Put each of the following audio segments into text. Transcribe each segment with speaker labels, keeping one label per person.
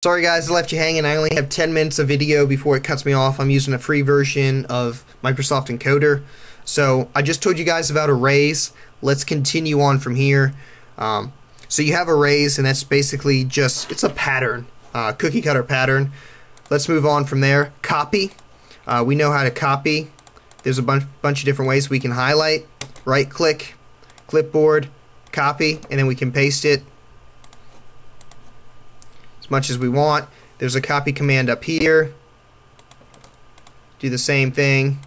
Speaker 1: Sorry guys, I left you hanging. I only have 10 minutes of video before it cuts me off. I'm using a free version of Microsoft Encoder. So I just told you guys about arrays. Let's continue on from here. So you have arrays, and that's basically just, it's a pattern, cookie cutter pattern. Let's move on from there. Copy. We know how to copy. There's a bunch of different ways we can highlight, right click, clipboard, copy, and then we can paste it much as we want. There's a copy command up here. Do the same thing.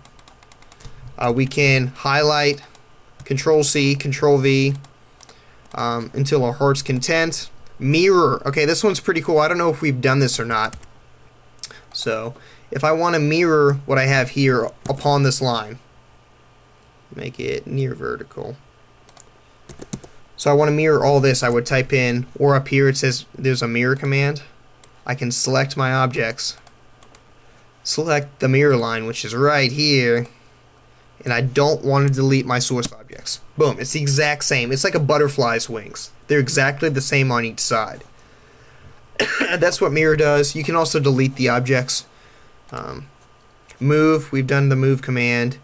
Speaker 1: We can highlight, Control C, Control V, until our heart's content. Mirror. Okay, this one's pretty cool. I don't know if we've done this or not. So if I want to mirror what I have here upon this line, make it near vertical. So I want to mirror all this. I would type in, or up here it says there's a mirror command. I can select my objects, select the mirror line, which is right here, and I don't want to delete my source objects. Boom, it's the exact same. It's like a butterfly's wings. They're exactly the same on each side. That's what mirror does. You can also delete the objects. Move, we've done the move command.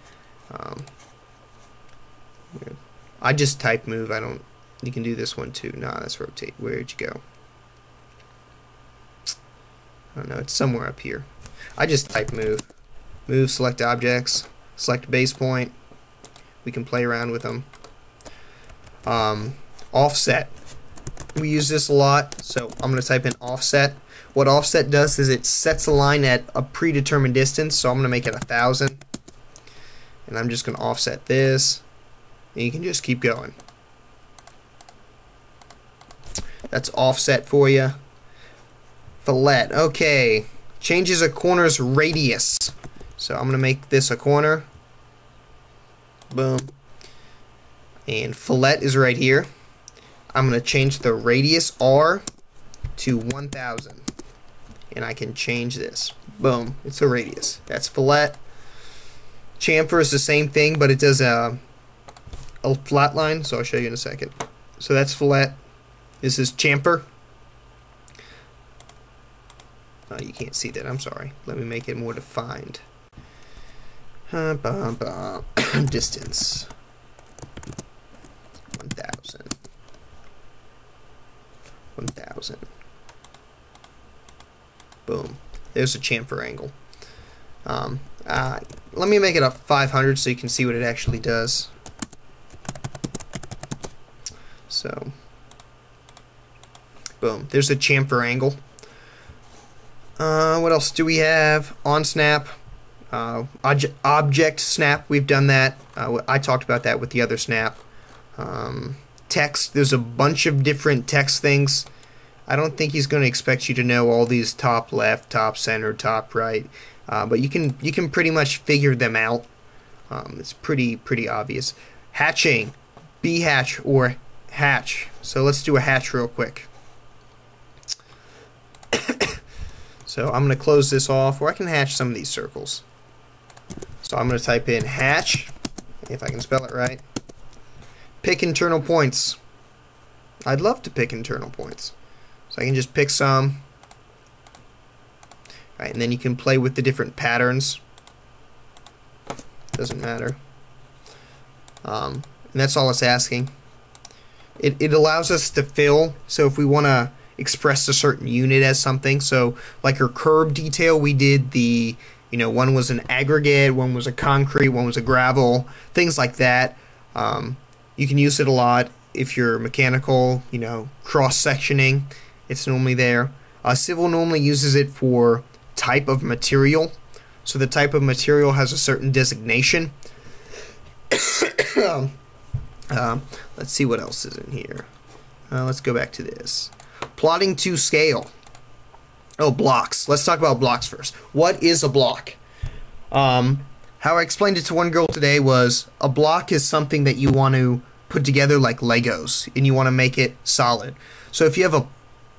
Speaker 1: I just type move. I don't. You can do this one too. Nah, that's rotate. Where'd you go? I don't know. It's somewhere up here. I just type move. Move, select objects, select base point. We can play around with them. Offset. We use this a lot, so I'm going to type in offset. What offset does is it sets a line at a predetermined distance, so I'm going to make it 1,000. And I'm just going to offset this. And you can just keep going. That's offset for you. Fillet. Okay. Changes a corner's radius. So I'm going to make this a corner. Boom. And fillet is right here. I'm going to change the radius R to 1,000. And I can change this. Boom. It's a radius. That's fillet. Chamfer is the same thing, but it does a flat line, so I'll show you in a second. So that's fillet. This is chamfer. Oh, you can't see that. I'm sorry. Let me make it more defined. Distance 1,000. 1,000. Boom. There's a chamfer angle. Let me make it a 500 so you can see what it actually does. So, boom. There's a chamfer angle. What else do we have? On snap. Object snap. We've done that. I talked about that with the other snap. Text. There's a bunch of different text things. I don't think he's going to expect you to know all these top left, top center, top right. But you can pretty much figure them out. It's pretty obvious. Hatching. B hatch or hatch. So let's do a hatch real quick. So I'm going to close this off, or I can hatch some of these circles. So I'm going to type in hatch, if I can spell it right. Pick internal points. I'd love to pick internal points. So I can just pick some. Right, and then you can play with the different patterns. Doesn't matter. And that's all it's asking. It allows us to fill, so if we want to express a certain unit as something, so like our curb detail, we did the, one was an aggregate, one was a concrete, one was a gravel, things like that. You can use it a lot if you're mechanical, cross-sectioning, it's normally there. Civil normally uses it for type of material, so the type of material has a certain designation. Let's see what else is in here. Let's go back to this. Plotting to scale. Oh, blocks. Let's talk about blocks first. What is a block? How I explained it to one girl today was a block is something that you want to put together like Legos, and you want to make it solid. So if you have a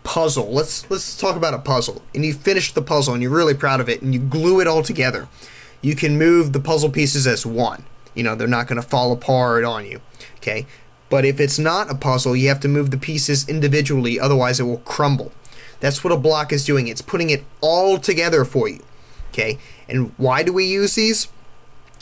Speaker 1: puzzle, let's talk about a puzzle, and you finish the puzzle and you're really proud of it, and you glue it all together. You can move the puzzle pieces as one. They're not going to fall apart on you. Okay? But if it's not a puzzle, you have to move the pieces individually, otherwise it will crumble. That's what a block is doing. It's putting it all together for you. Okay, and why do we use these?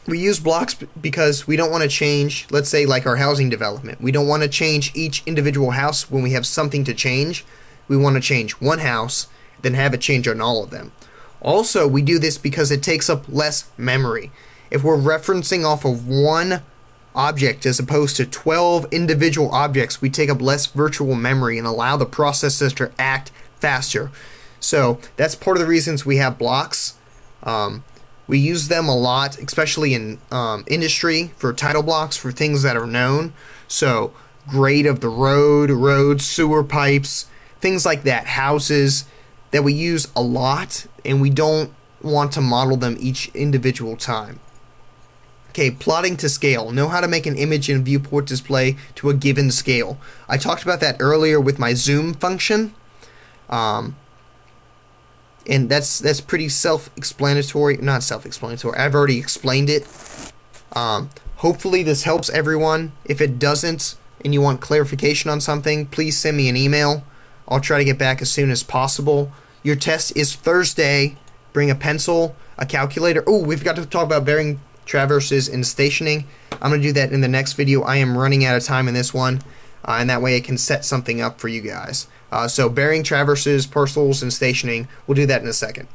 Speaker 1: We use blocks because we don't want to change, let's say like our housing development. We don't want to change each individual house when we have something to change. We want to change one house, then have it change on all of them. Also, we do this because it takes up less memory. If we're referencing off of one object as opposed to 12 individual objects, we take up less virtual memory and allow the processor to act faster. So that's part of the reasons we have blocks. We use them a lot, especially in industry, for title blocks, for things that are known. So grade of the road, roads, sewer pipes, things like that, houses that we use a lot, and we don't want to model them each individual time. Okay, plotting to scale. Know how to make an image and viewport display to a given scale. I talked about that earlier with my zoom function. And that's pretty self-explanatory. Not self-explanatory. I've already explained it. Hopefully this helps everyone. If it doesn't and you want clarification on something, please send me an email. I'll try to get back as soon as possible. Your test is Thursday. Bring a pencil, a calculator. Oh, we've got to talk about bearing traverses and stationing. I'm going to do that in the next video. I am running out of time in this one. And that way I can set something up for you guys. So bearing traverses, parcels, and stationing, we'll do that in a second.